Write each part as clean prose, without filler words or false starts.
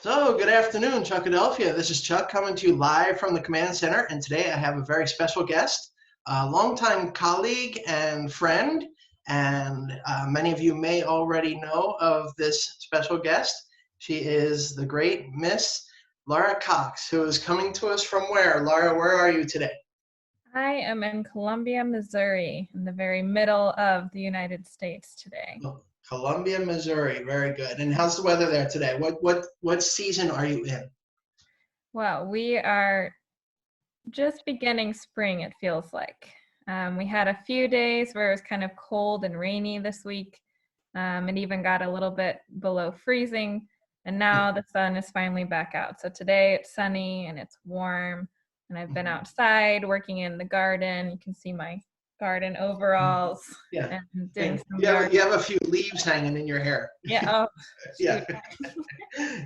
So, good afternoon, Chuckadelphia. This is Chuck coming to you live from the command center, and today I have a very special guest, a longtime colleague and friend, and many of you may already know of this special guest. She is the great Miss Lara Cox, who is coming to us from where? Lara, where are you today? I am in Columbia, Missouri, in the very middle of the United States today. Columbia, Missouri. Very good. And how's the weather there today? What season are you in? Well, we are just beginning spring, it feels like. We had a few days where it was kind of cold and rainy this week. It even got a little bit below freezing, and now the sun is finally back out. So today it's sunny and it's warm, and I've been outside working in the garden. You can see my garden overalls. Yeah. And doing some You have a few leaves hanging in your hair. Yeah. Oh, Yeah.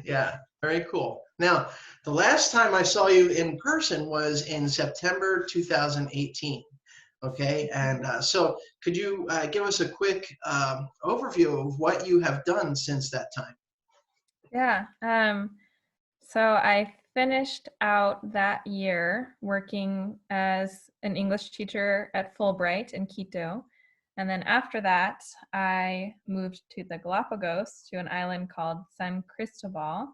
Yeah. Very cool. Now, the last time I saw you in person was in September 2018. Okay. And so could you give us a quick overview of what you have done since that time? Yeah. So I finished out that year working as an English teacher at Fulbright in Quito. And then after that, I moved to the Galapagos to an island called San Cristobal.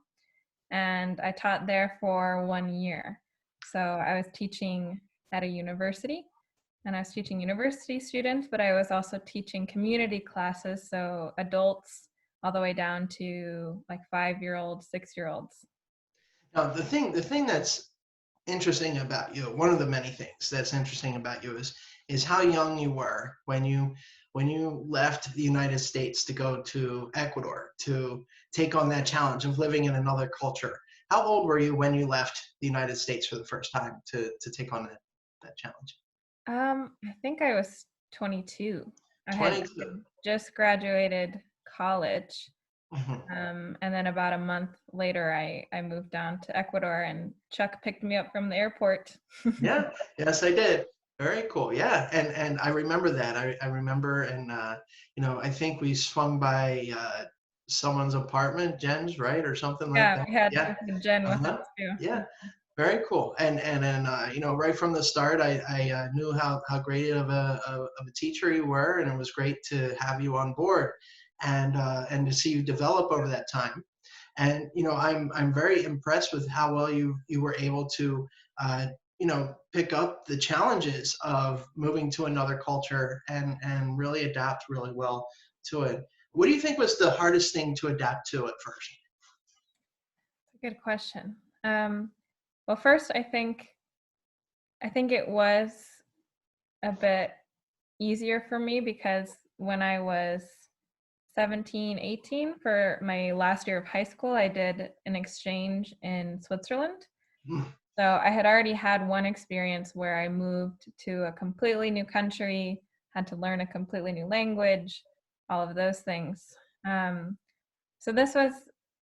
And I taught there for 1 year. So I was teaching at a university, and I was teaching university students, but I was also teaching community classes, so adults all the way down to like 5-year-olds, 6-year-olds. Now, the thing that's interesting about you, one of the many things that's interesting about you is how young you were when you left the United States to go to Ecuador to take on that challenge of living in another culture. How old were you when you left the United States for the first time to take on that challenge? I think I was 22. I had 22. just graduated college. Mhm. And then about a month later, I moved down to Ecuador, and Chuck picked me up from the airport. Yeah, yes, I did. Very cool. Yeah, and I remember that. I remember, and I think we swung by someone's apartment, Jen's, right, or something like Yeah, that. we Yeah. had Jen with Uh-huh. us too. Yeah. Very cool. And then right from the start, I knew how great of a teacher you were, and it was great to have you on board, and to see you develop over that time. And I'm very impressed with how well you were able to pick up the challenges of moving to another culture and really adapt really well to it. What do you think was the hardest thing to adapt to at first? Good question. Well, first, I think it was a bit easier for me because when I was 17, 18 for my last year of high school, I did an exchange in Switzerland. Mm. So I had already had one experience where I moved to a completely new country, had to learn a completely new language, all of those things. Um, so this was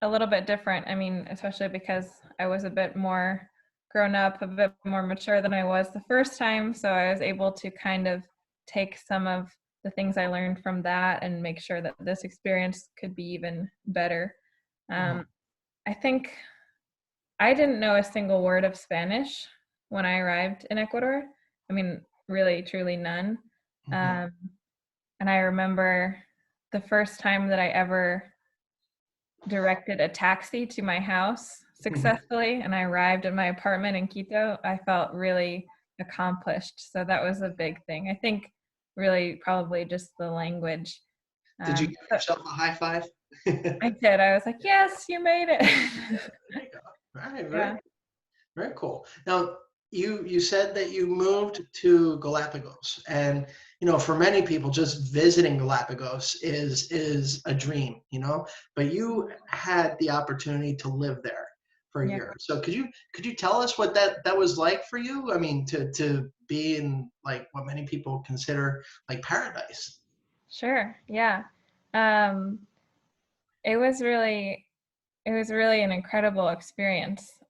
a little bit different. I mean, especially because I was a bit more grown up, a bit more mature than I was the first time. So I was able to kind of take some of the things I learned from that and make sure that this experience could be even better. Mhm. Um, I think I didn't know a single word of Spanish when I arrived in Ecuador. I mean, really, truly none. Mhm. Um, and I remember the first time that I ever directed a taxi to my house successfully, and I arrived at my apartment in Quito, I felt really accomplished. So that was a big thing. I think really probably just the language. Did you give But yourself a high five? I did. I was like, yes, you made Yeah, it. there you go. All right, very Yeah. very cool. Now, you said that you moved to Galapagos, and for many people, just visiting Galapagos is a dream, But you had the opportunity to live there for a Yeah. year. So could you tell us what that was like for you? I mean, to be in like what many people consider like paradise. Sure. Yeah. Um, it was really an incredible experience.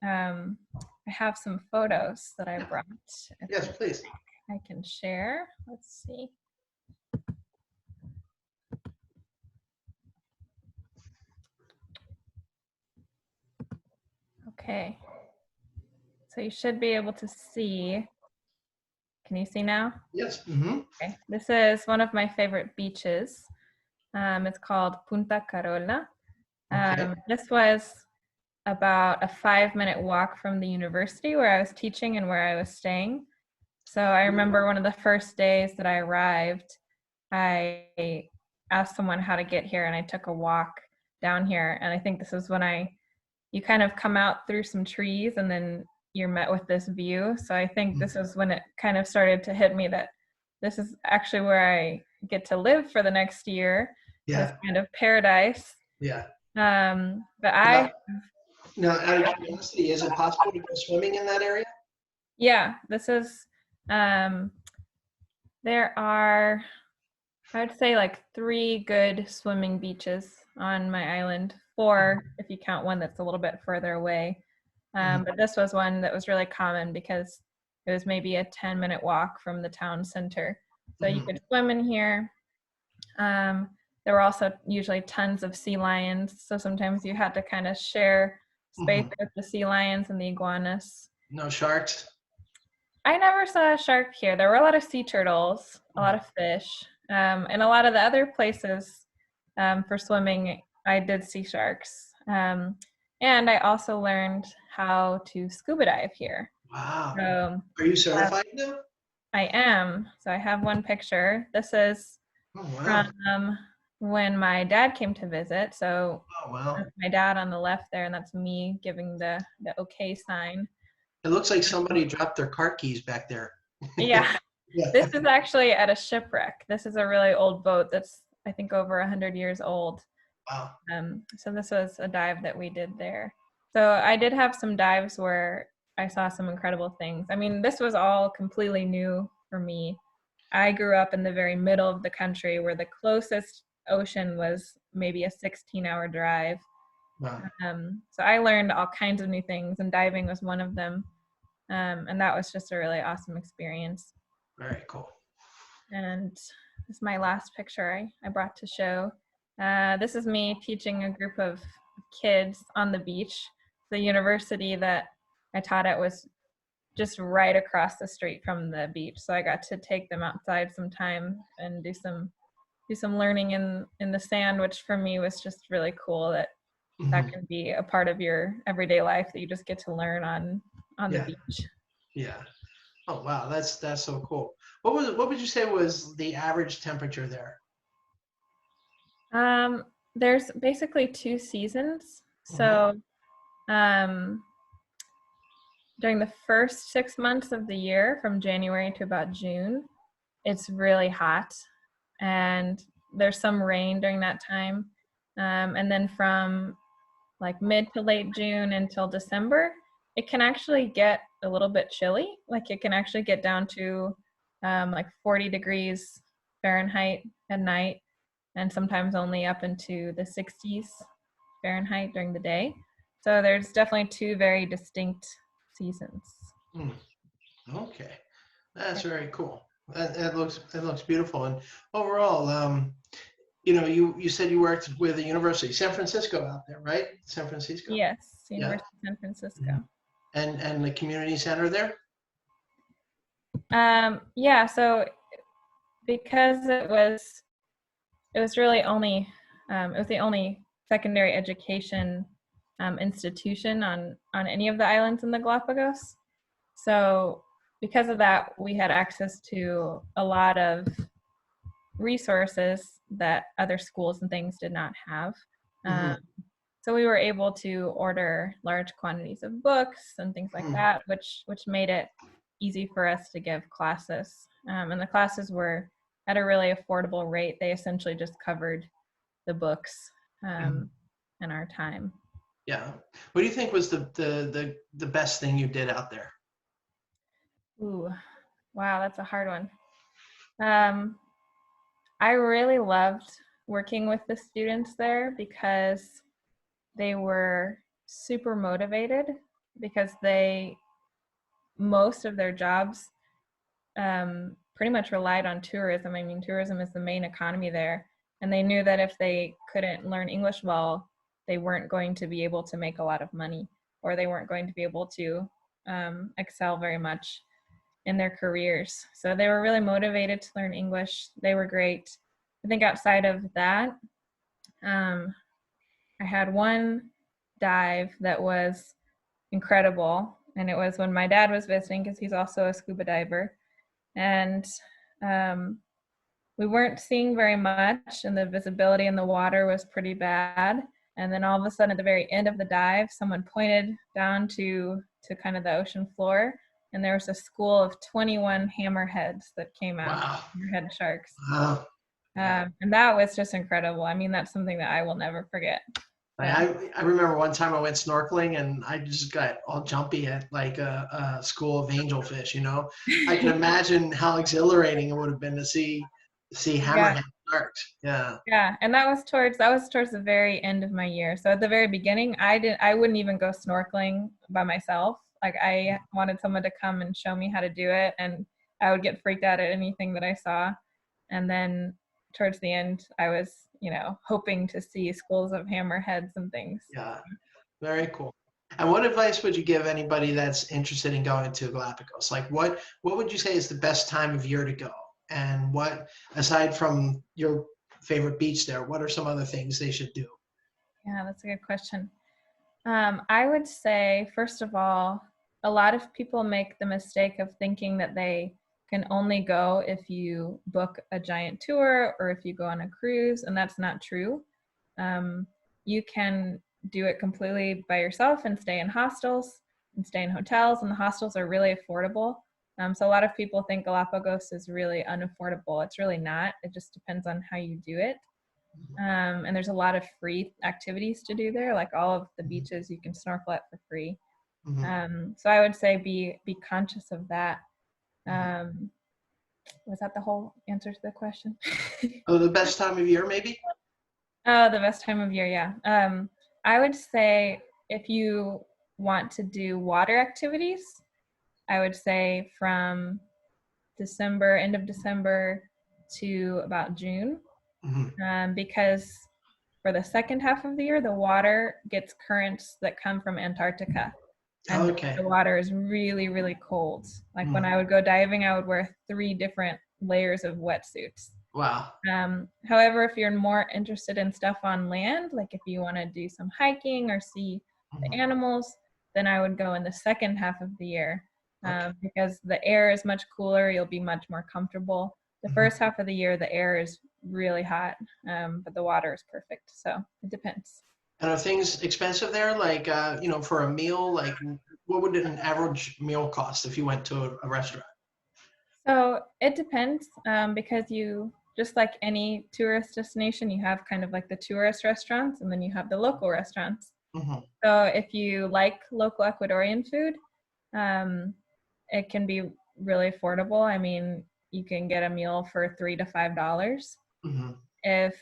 I have some photos that I Yeah. brought. If Yes, you please. I can share. Let's see. Okay. So you should be able to see. Can you see now? Yes. Mm-hmm. Okay. This is one of my favorite beaches. It's called Punta Carona. Okay. This was about a 5-minute walk from the university where I was teaching and where I was staying. So I remember one of the first days that I arrived, I asked someone how to get here and I took a walk down here. And I think this is when you kind of come out through some trees and then you're met with this view. So I think this is when it kind of started to hit me that this is actually where I get to live for the next year, this Yeah. kind of paradise. Yeah. But Now, now, out of curiosity, is it possible to go swimming in that area? yeah, this is, um, there are, I would say like 3 good swimming beaches on my island, 4 if you count one that's a little bit further away. But this was one that was really common because it was maybe a 10-minute walk from the town center. So you could swim in here. There were also usually tons of sea lions. So sometimes you had to kind of share space with the sea lions and the iguanas. No sharks? I never saw a shark here. There were a lot of sea turtles, a lot of fish, and a lot of the other places for swimming, I did see sharks. And I also learned how to scuba dive here. Wow. So Are you certified now? I am. So I have one picture. This is Oh, wow. from when my dad came to visit. So Oh, wow. that's my dad on the left there, and that's me giving the okay sign. It looks like somebody dropped their car keys back there. Yeah. Yeah. This is actually at a shipwreck. This is a really old boat that's, I think, over 100 years old. Wow. So this was a dive that we did there. So I did have some dives where I saw some incredible things. I mean, this was all completely new for me. I grew up in the very middle of the country where the closest ocean was maybe a 16-hour drive. Wow. So I learned all kinds of new things, and diving was one of them. And that was just a really awesome experience. Very cool. And this is my last picture I brought to show. This is me teaching a group of kids on the beach. The university that I taught at was just right across the street from the beach. So I got to take them outside sometime and do some learning in the sand, which for me was just really cool that can be a part of your everyday life, that you just get to learn on the beach. Yeah. Oh, wow. That's so cool. What would you say was the average temperature there? There's basically 2 seasons. So during the first 6 months of the year, from January to about June, it's really hot, and there's some rain during that time. And then from like mid to late June until December, it can actually get a little bit chilly. Like it can actually get down to like 40 degrees Fahrenheit at night, and sometimes only up into the 60s Fahrenheit during the day. So there's definitely 2 very distinct seasons. Okay, that's very cool. It looks beautiful. And overall, you said you worked with the University San Francisco out there, right? San Francisco. Yes, University of San Francisco. And the community center there. Yeah. So because it was really only it was the only secondary education institution on any of the islands in the Galapagos. So because of that, we had access to a lot of resources that other schools and things did not have. So we were able to order large quantities of books and things like that, which made it easy for us to give classes. And the classes were at a really affordable rate. They essentially just covered the books and our time. Yeah. What do you think was the best thing you did out there? Ooh, wow, that's a hard one. I really loved working with the students there because they were super motivated, because most of their jobs pretty much relied on tourism. I mean, tourism is the main economy there, and they knew that if they couldn't learn English well, they weren't going to be able to make a lot of money, or they weren't going to be able to excel very much in their careers. So they were really motivated to learn English. They were great. I think outside of that, I had one dive that was incredible, and it was when my dad was visiting because he's also a scuba diver, and we weren't seeing very much, and the visibility in the water was pretty bad. And then all of a sudden, at the very end of the dive, someone pointed down to kind of the ocean floor, and there was a school of 21 hammerheads that came out, Wow. hammerhead sharks. Wow. And that was just incredible. I mean, that's something that I will never forget. I remember one time I went snorkeling and I just got all jumpy at like a school of angelfish, you know. I can imagine how exhilarating it would have been to see Yeah. hammerhead sharks. Yeah. Yeah, and that was towards the very end of my year. So at the very beginning, I wouldn't even go snorkeling by myself. Like I wanted someone to come and show me how to do it, and I would get freaked out at anything that I saw. And then towards the end, I was, hoping to see schools of hammerheads and things. Yeah. Very cool. And what advice would you give anybody that's interested in going to Galapagos? Like what would you say is the best time of year to go? And what, aside from your favorite beach there, what are some other things they should do? Yeah, that's a good question. I would say, first of all, a lot of people make the mistake of thinking that they can only go if you book a giant tour or if you go on a cruise, and that's not true. You can do it completely by yourself and stay in hostels and stay in hotels, and the hostels are really affordable. So a lot of people think Galapagos is really unaffordable. It's really not. It just depends on how you do it. And there's a lot of free activities to do there, like all of the beaches you can snorkel at for free. Mm-hmm. So I would say be conscious of that. Was that the whole answer to the question? Oh, the best time of year, maybe? Oh, the best time of year, yeah. I would say if you want to do water activities, I would say from December, end of December to about June, because for the second half of the year, the water gets currents that come from Antarctica. And Okay. the water is really, really cold. Like when I would go diving, I would wear 3 different layers of wetsuits. Wow. However, if you're more interested in stuff on land, like if you want to do some hiking or see the animals, then I would go in the second half of the year, because the air is much cooler. You'll be much more comfortable. The first half of the year, the air is really hot, but the water is perfect. So it depends. And are things expensive there? Like, for a meal, like what would an average meal cost if you went to a restaurant? So it depends, because you, just like any tourist destination, you have kind of like the tourist restaurants and then you have the local restaurants. So if you like local Ecuadorian food, it can be really affordable. I mean, you can get a meal for $3 to $5. If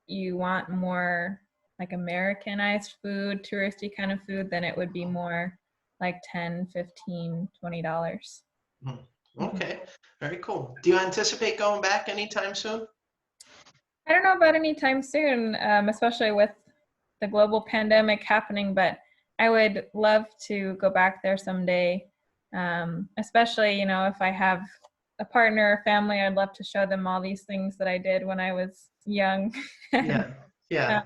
you want more like Americanized food, touristy kind of food, then it would be more like $10, $15, $20. Okay, very cool. Do you anticipate going back anytime soon? I don't know about anytime soon, especially with the global pandemic happening, but I would love to go back there someday. Especially, if I have a partner or family, I'd love to show them all these things that I did when I was young. Yeah, yeah.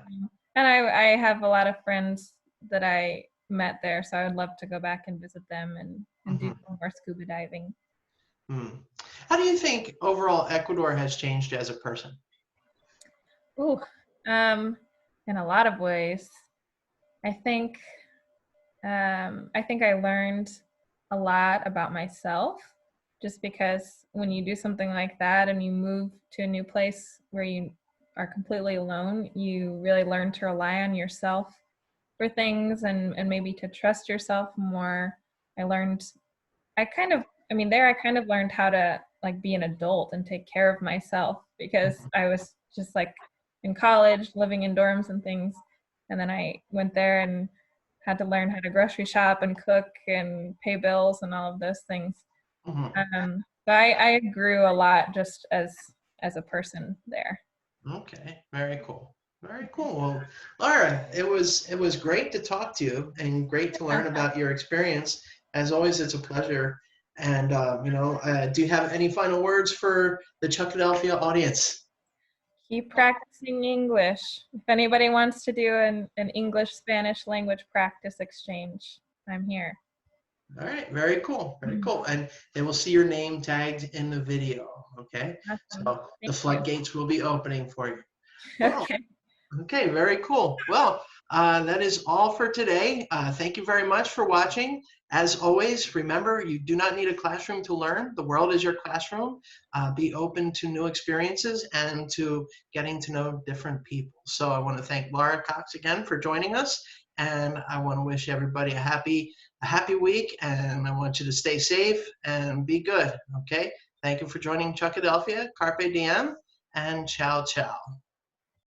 And I have a lot of friends that I met there, so I would love to go back and visit them and do some more scuba diving. How do you think overall Ecuador has changed as a person? Ooh, in a lot of ways. I think I learned a lot about myself, just because when you do something like that and you move to a new place where you are completely alone, you really learn to rely on yourself for things, and maybe to trust yourself more. I kind of learned how to like be an adult and take care of myself, because I was just like in college living in dorms and things, and then I went there and had to learn how to grocery shop and cook and pay bills and all of those things. So I grew a lot just as a person there. Okay, very cool. Very cool. Well, Lara, it was great to talk to you and great to learn about your experience. As always, it's a pleasure. And do you have any final words for the Chuckadelphia audience? Keep practicing English. If anybody wants to do an English-Spanish language practice exchange, I'm here. All right, very cool, very cool. And they will see your name tagged in the video. Okay, Awesome. so the Thank you. floodgates will be opening for you. Well, Okay. okay, very cool. Well, that is all for today. Thank you very much for watching. As always, remember, you do not need a classroom to learn. The world is your classroom. Be open to new experiences and to getting to know different people. So I want to thank Lara Cox again for joining us. And I want to wish everybody a happy week. And I want you to stay safe and be good. Okay. Thank you for joining Chuckadelphia. Carpe diem and ciao, ciao.